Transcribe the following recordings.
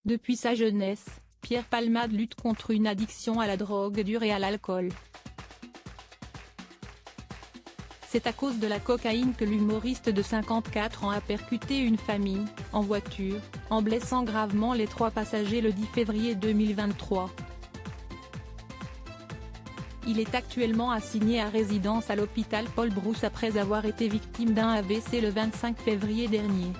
Depuis sa jeunesse, Pierre Palmade lutte contre une addiction à la drogue dure et à l'alcool. C'est à cause de la cocaïne que l'humoriste de 54 ans a percuté une famille, en voiture, en blessant gravement les 3 passagers le 10 février 2023. Il est actuellement assigné à résidence à l'hôpital Paul Brousse après avoir été victime d'un AVC le 25 février dernier.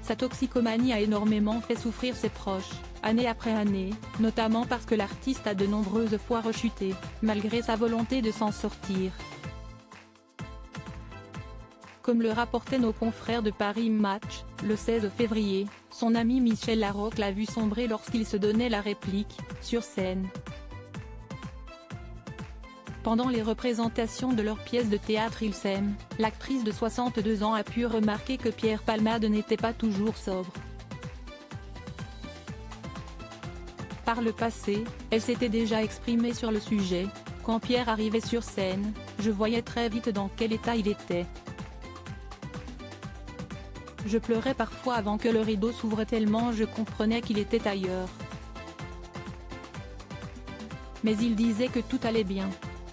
Sa toxicomanie a énormément fait souffrir ses proches, année après année, notamment parce que l'artiste a de nombreuses fois rechuté, malgré sa volonté de s'en sortir. Comme le rapportaient nos confrères de Paris Match, le 16 février, son ami Michel Larocque l'a vu sombrer lorsqu'il se donnait la réplique, sur scène. Pendant les représentations de leur pièce de théâtre Ils s'aiment, l'actrice de 62 ans a pu remarquer que Pierre Palmade n'était pas toujours sobre. Par le passé, elle s'était déjà exprimée sur le sujet: « Quand Pierre arrivait sur scène, je voyais très vite dans quel état il était. Je pleurais parfois avant que le rideau s'ouvre tellement je comprenais qu'il était ailleurs. Mais il disait que tout allait bien. »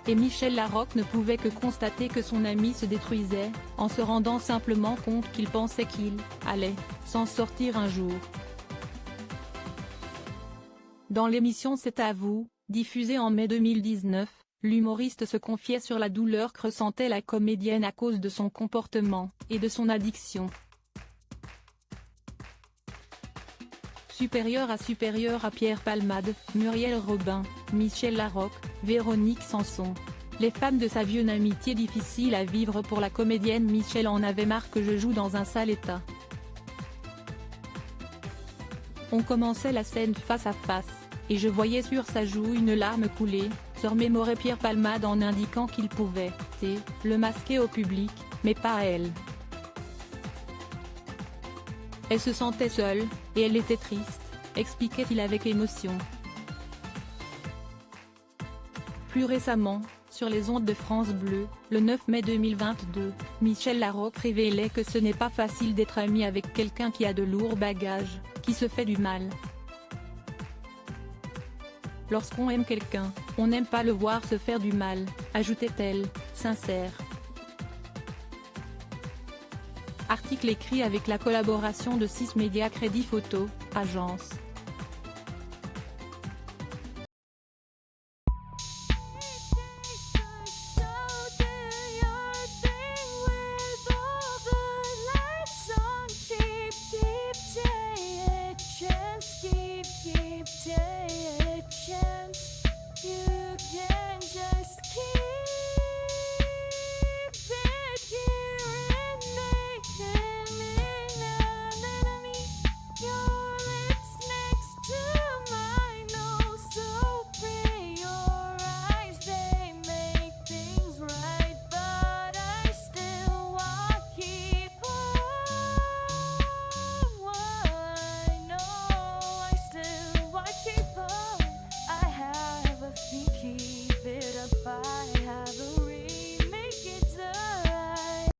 Et Michel Larocque ne pouvait que constater que son ami se détruisait, en se rendant simplement compte qu'il pensait qu'il allait s'en sortir un jour. Dans l'émission C'est à vous, diffusée en mai 2019, l'humoriste se confiait sur la douleur que ressentait la comédienne à cause de son comportement et de son addiction. Supérieur à Pierre Palmade, Muriel Robin, Michel Larocque, Véronique Sanson. Les femmes de sa vie, une amitié difficile à vivre pour la comédienne. Michel en avait marre que je joue dans un sale état. On commençait la scène face à face, et je voyais sur sa joue une larme couler, se remémorait Pierre Palmade en indiquant qu'il pouvait le masquer au public, mais pas à elle. Elle se sentait seule, et elle était triste, expliquait-il avec émotion. Plus récemment, sur les ondes de France Bleu, le 9 mai 2022, Michel Larocque révélait que ce n'est pas facile d'être ami avec quelqu'un qui a de lourds bagages, qui se fait du mal. Lorsqu'on aime quelqu'un, on n'aime pas le voir se faire du mal, ajoutait-elle, sincère. Article écrit avec la collaboration de 6 médias Crédit Photo, agence.